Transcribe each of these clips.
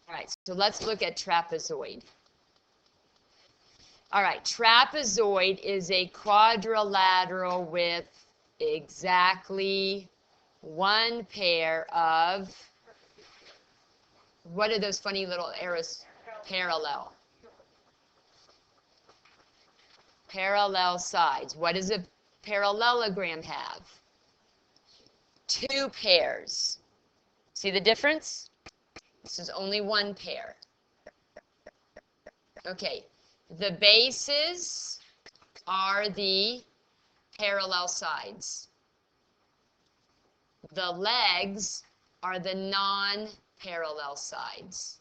All right, so let's look at trapezoid. All right, trapezoid is a quadrilateral with exactly one pair of, what are those funny little arrows? Parallel. Parallel sides. What does a parallelogram have? Two pairs. See the difference? This is only one pair. Okay, the bases are the parallel sides. The legs are the non-parallel sides.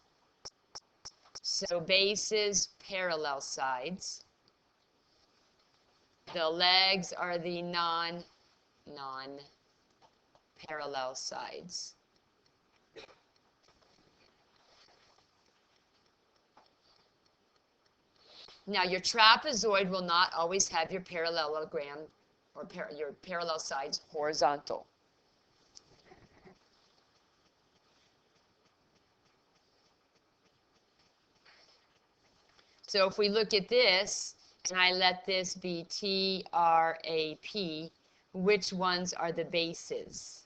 So bases, parallel sides. The legs are the non-parallel sides. Now, your trapezoid will not always have your parallelogram or your parallel sides horizontal. So if we look at this, and I let this be TRAP, which ones are the bases?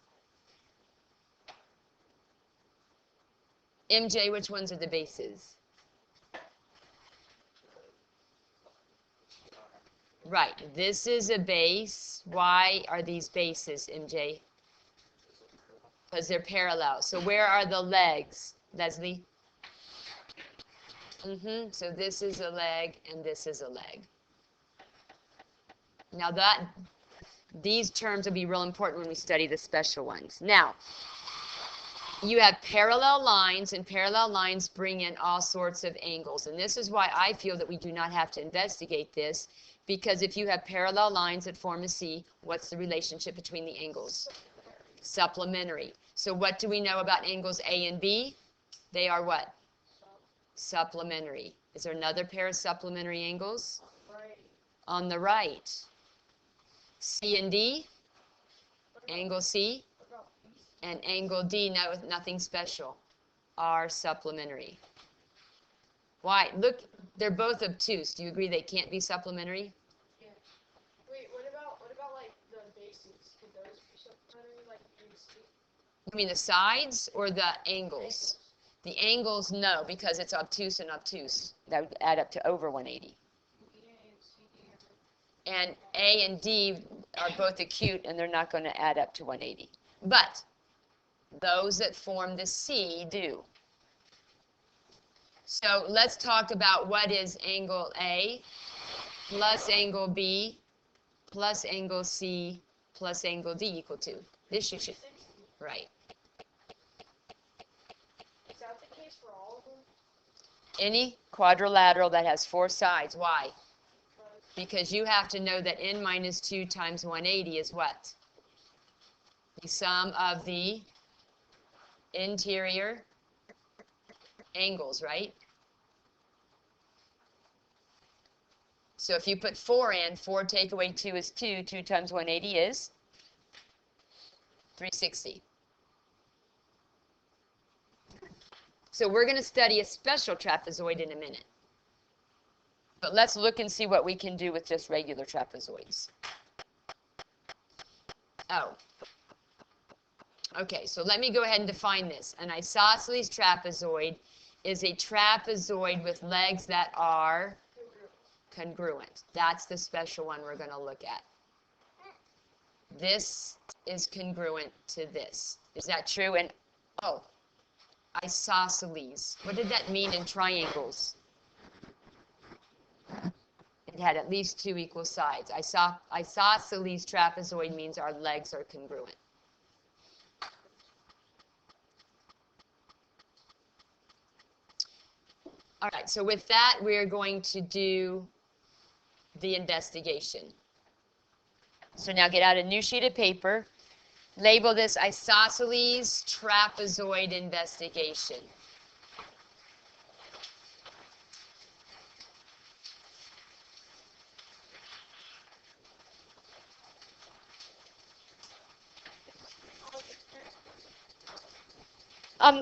MJ, which ones are the bases? Right, this is a base. Why are these bases, MJ? Because they're parallel. So where are the legs, Leslie? So this is a leg and this is a leg. Now these terms will be real important when we study the special ones. Now, you have parallel lines, and parallel lines bring in all sorts of angles. And this is why I feel that we do not have to investigate this, because if you have parallel lines that form a C, what's the relationship between the angles? Supplementary. So what do we know about angles A and B? They are what? Supplementary. Is there another pair of supplementary angles? On the right. C and D, angle C, and angle D, no, nothing special, are supplementary. Why? Look, they're both obtuse. Do you agree they can't be supplementary? Yeah. Wait, what about like the bases? Could those be supplementary, like ABC? You mean the sides or the angles? The angles, no, because it's obtuse and obtuse. That would add up to over 180. And A and D are both acute, and they're not going to add up to 180. But those that form the C do. So let's talk about what is angle A plus angle B plus angle C plus angle D equal to. This you should, right. Is that the case for all of them? Any quadrilateral that has four sides. Why? Because you have to know that n minus 2 times 180 is what? The sum of the interior angles, right? So if you put 4 in, 4 take away 2 is 2. 2 times 180 is 360. So we're going to study a special trapezoid in a minute. But let's look and see what we can do with just regular trapezoids. Oh. Okay, so let me go ahead and define this. An isosceles trapezoid is a trapezoid with legs that are congruent. That's the special one we're going to look at. This is congruent to this. Is that true? And, oh, isosceles. What did that mean in triangles? It had at least 2 equal sides. Isosceles trapezoid means our legs are congruent. All right, so with that, we're going to do the investigation. So now get out a new sheet of paper. Label this isosceles trapezoid investigation.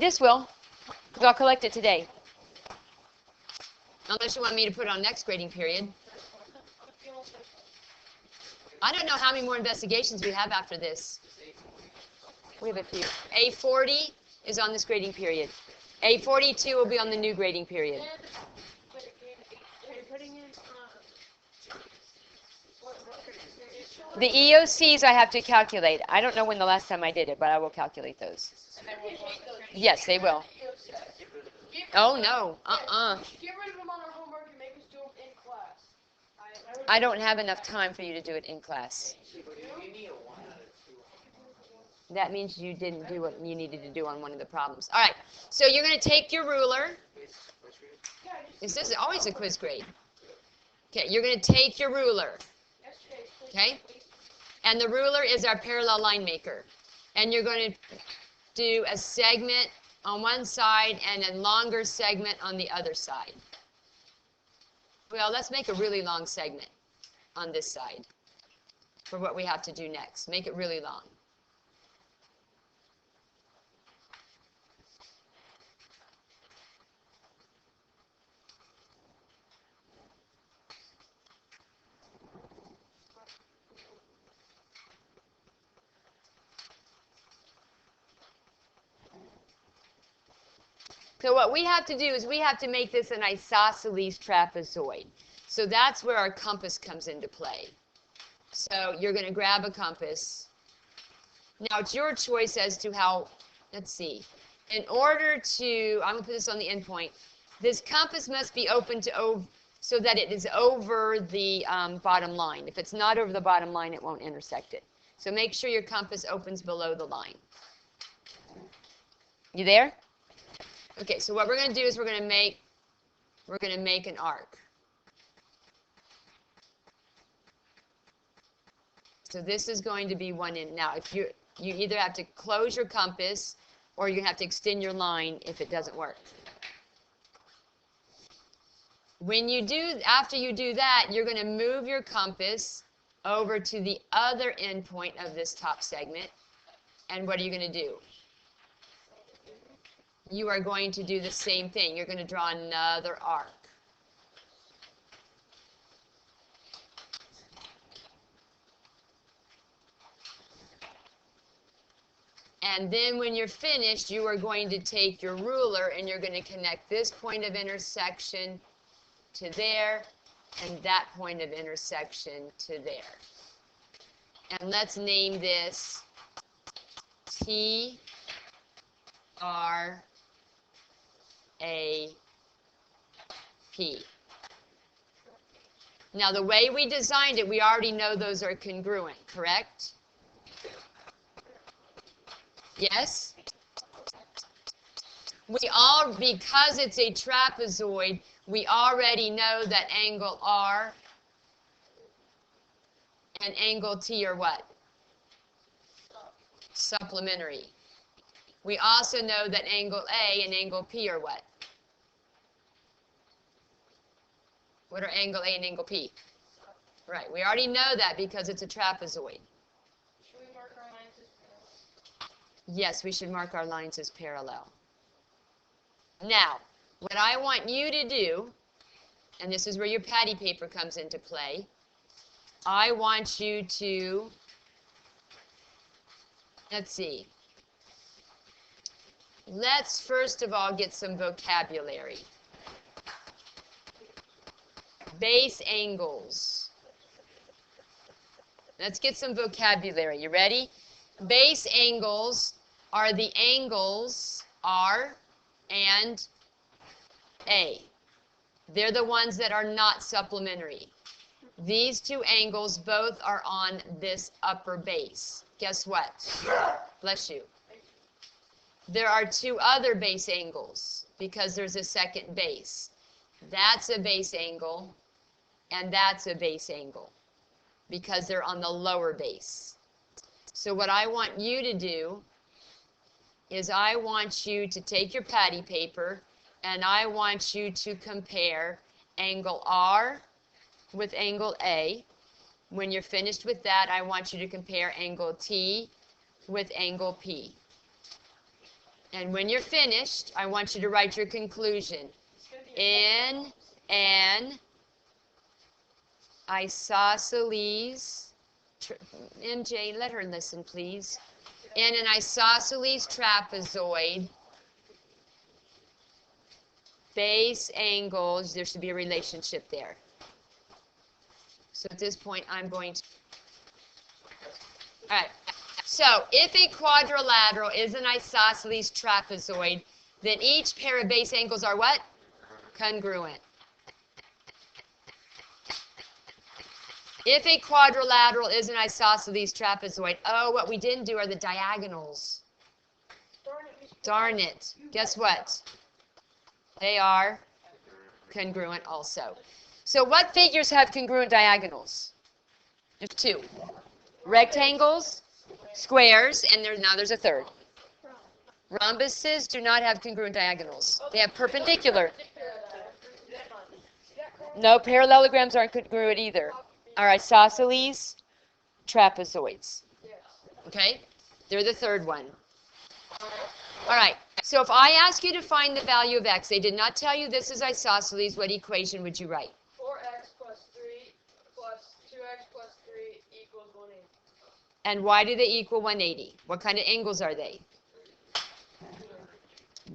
This will, Because I'll collect it today. Unless you want me to put it on next grading period. I don't know how many more investigations we have after this. We have a few. A40 is on this grading period. A42 will be on the new grading period. The EOCs I have to calculate. I don't know when the last time I did it, but I will calculate those. Yes, they will. Oh, no. Get rid of them on our homework and make us do them in class. I don't have enough time for you to do it in class. That means you didn't do what you needed to do on one of the problems. All right, so you're going to take your ruler. This is always a quiz grade. Okay, you're going to take your ruler. Okay? And the ruler is our parallel line maker. And you're going to do a segment on one side and a longer segment on the other side. Well, let's make a really long segment on this side for what we have to do next. Make it really long. So what we have to do is we have to make this an isosceles trapezoid. So that's where our compass comes into play. So you're going to grab a compass. Now it's your choice as to how, let's see. In order to, I'm going to put this on the end point, this compass must be open to so that it is over the bottom line. If it's not over the bottom line, it won't intersect it. So make sure your compass opens below the line. You there? Okay, so what we're going to do is we're going to make an arc. So this is going to be one in. Now, if you either have to close your compass or you have to extend your line if it doesn't work. After you do that, you're going to move your compass over to the other end point of this top segment. And what are you going to do? You are going to do the same thing. You're going to draw another arc. And then when you're finished, you are going to take your ruler and you're going to connect this point of intersection to there and that point of intersection to there. And let's name this T, R, A, P. Now the way we designed it, we already know those are congruent, correct? Yes? Because it's a trapezoid, we already know that angle R and angle T are what? Supplementary. We also know that angle A and angle P are what? What are angle A and angle P? Right, we already know that because it's a trapezoid. Should we mark our lines as parallel? Yes, we should mark our lines as parallel. Now, what I want you to do, and this is where your patty paper comes into play, I want you to, let's see, let's first of all get some vocabulary. Base angles. Let's get some vocabulary. You ready? Base angles are the angles R and A. They're the ones that are not supplementary. These two angles both are on this upper base. Guess what? Bless you. There are two other base angles because there's a second base. That's a base angle, and that's a base angle because they're on the lower base. So what I want you to do is I want you to take your patty paper and I want you to compare angle R with angle A. When you're finished with that, I want you to compare angle T with angle P. And when you're finished, I want you to write your conclusion. In an isosceles, MJ, let her listen, please. In an isosceles trapezoid, base angles, there should be a relationship there. So at this point, I'm going to, all right. So if a quadrilateral is an isosceles trapezoid, then each pair of base angles are what? Congruent. If a quadrilateral is an isosceles trapezoid, oh, what we didn't do are the diagonals. Darn it. Guess what? They are congruent also. So what figures have congruent diagonals? There's two. Rectangles, squares, and now there's a third. Rhombuses do not have congruent diagonals. They have perpendicular. No, parallelograms aren't congruent either. Are isosceles trapezoids. Okay? They're the third one. All right. So if I ask you to find the value of x, they did not tell you this is isosceles, what equation would you write? 4x plus 3 plus 2x plus 3 equals 180. And why do they equal 180? What kind of angles are they?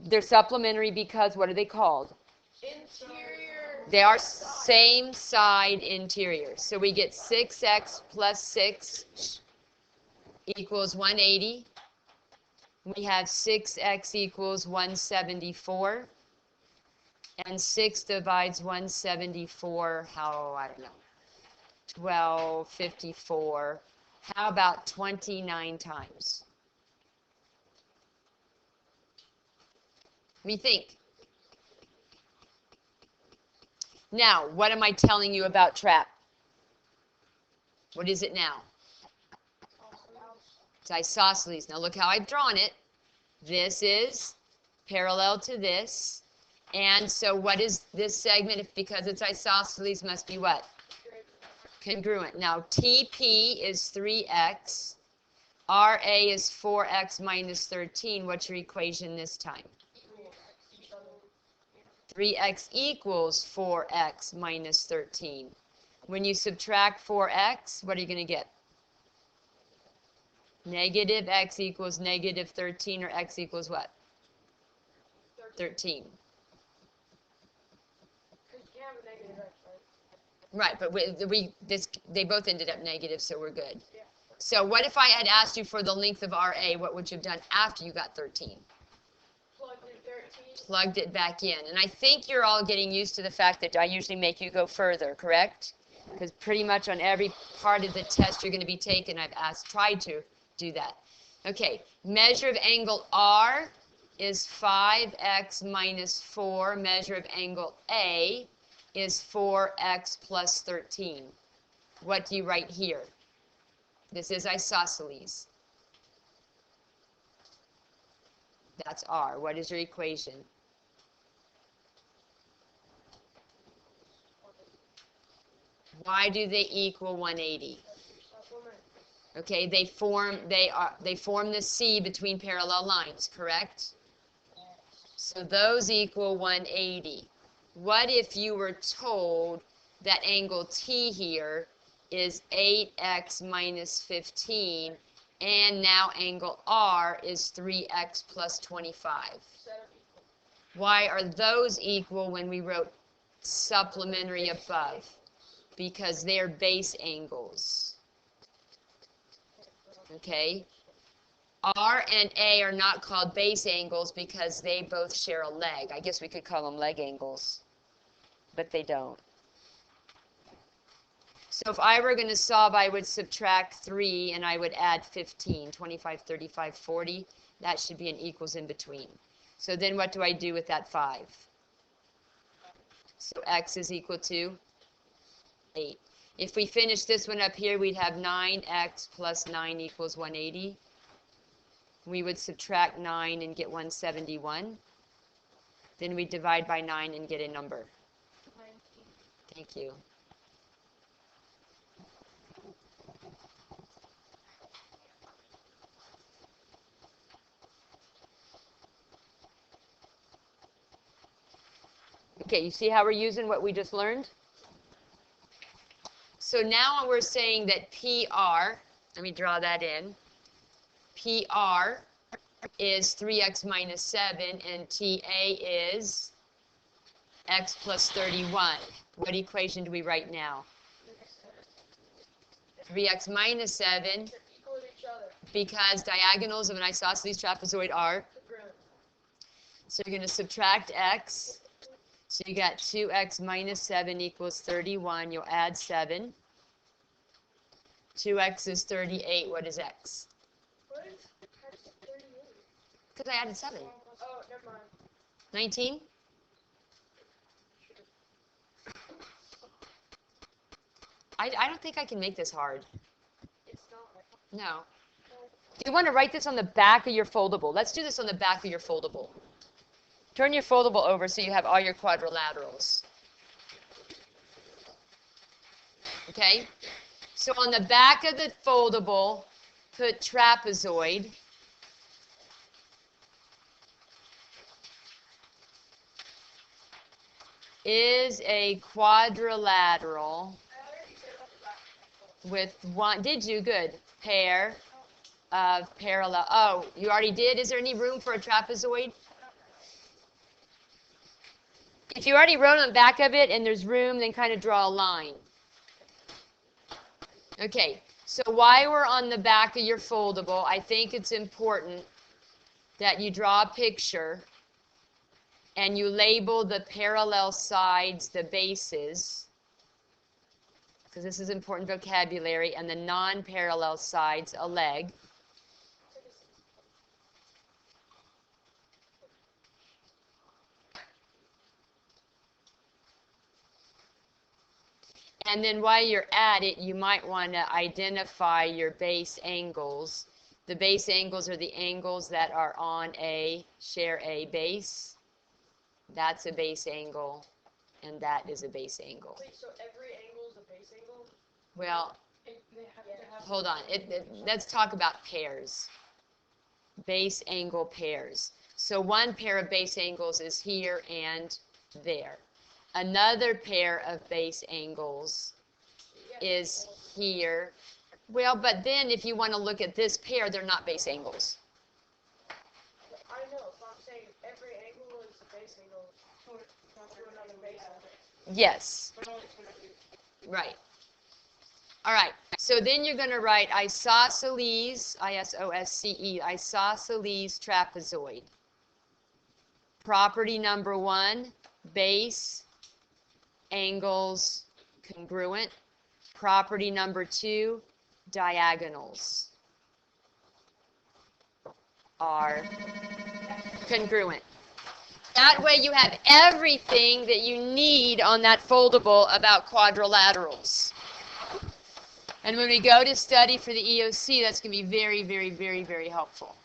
They're supplementary because what are they called? Interior. They are same side interior. So we get 6x plus 6 equals 180. We have 6x equals 174. And 6 divides 174, how, I don't know, 1254. How about 29 times? Let me think. Now, what am I telling you about trap? What is it now? It's isosceles. Now look how I've drawn it. This is parallel to this. And so what is this segment? Because it's isosceles, must be what? Congruent. Now TP is 3x. RA is 4x minus 13. What's your equation this time? 3x equals 4x minus 13. When you subtract 4x, what are you going to get? Negative x equals negative 13, or x equals what? 13. Right, but they both ended up negative, so we're good. So what if I had asked you for the length of RA? What would you have done after you got 13? Plugged it back in. And I think you're all getting used to the fact that I usually make you go further, correct? Because pretty much on every part of the test you're going to be taking, I've tried to do that. Okay, measure of angle R is 5x minus 4. Measure of angle A is 4x plus 13. What do you write here? This is isosceles. That's R. What is your equation? Why do they equal 180? Okay, they form the C between parallel lines, correct? So those equal 180. What if you were told that angle T here is 8x minus 15, and now angle R is 3x plus 25? Why are those equal when we wrote supplementary above? Because they're base angles. Okay? R and A are not called base angles because they both share a leg. I guess we could call them leg angles, but they don't. So if I were going to solve, I would subtract 3 and I would add 15, 25, 35, 40. That should be an equals in between. So then what do I do with that 5? So x is equal to 8. If we finish this one up here, we'd have 9x plus 9 equals 180. We would subtract 9 and get 171. Then we divide by 9 and get a number. Thank you. Okay, you see how we're using what we just learned? So now we're saying that PR, let me draw that in, PR is 3x minus 7, and TA is x plus 31. What equation do we write now? 3x minus 7, Equal to each other. because diagonals of an isosceles trapezoid are. So you're going to subtract x. So you got 2x minus 7 equals 31. You'll add 7. 2x is 38. What is x? What? That's 38. Because I added 7. Oh, never mind. 19? I don't think I can make this hard. It's not. No. You want to write this on the back of your foldable. Let's do this on the back of your foldable. Turn your foldable over so you have all your quadrilaterals. Okay? So on the back of the foldable, put trapezoid. Is a quadrilateral with one, did you? Good. Pair of parallel, oh, you already did? Is there any room for a trapezoid? If you already wrote on the back of it and there's room, then kind of draw a line. Okay, so while we're on the back of your foldable, I think it's important that you draw a picture and you label the parallel sides the bases, because this is important vocabulary, and the non-parallel sides a leg. And then while you're at it, you might want to identify your base angles. The base angles are the angles that are on share a base. That's a base angle, and that is a base angle. Wait, so every angle is a base angle? Well, They have to have hold on. Let's talk about pairs. Base angle pairs. So one pair of base angles is here and there. Another pair of base angles is here. Well, but then if you want to look at this pair, they're not base angles. I know, but I'm saying every angle is a base angle to another base angle. Yes. Right. All right. So then you're going to write isosceles, I-S-O-S-C-E, isosceles trapezoid. Property number 1, base angles congruent. Property number 2, diagonals are congruent. That way you have everything that you need on that foldable about quadrilaterals. And when we go to study for the EOC, that's going to be very, very, very, very helpful.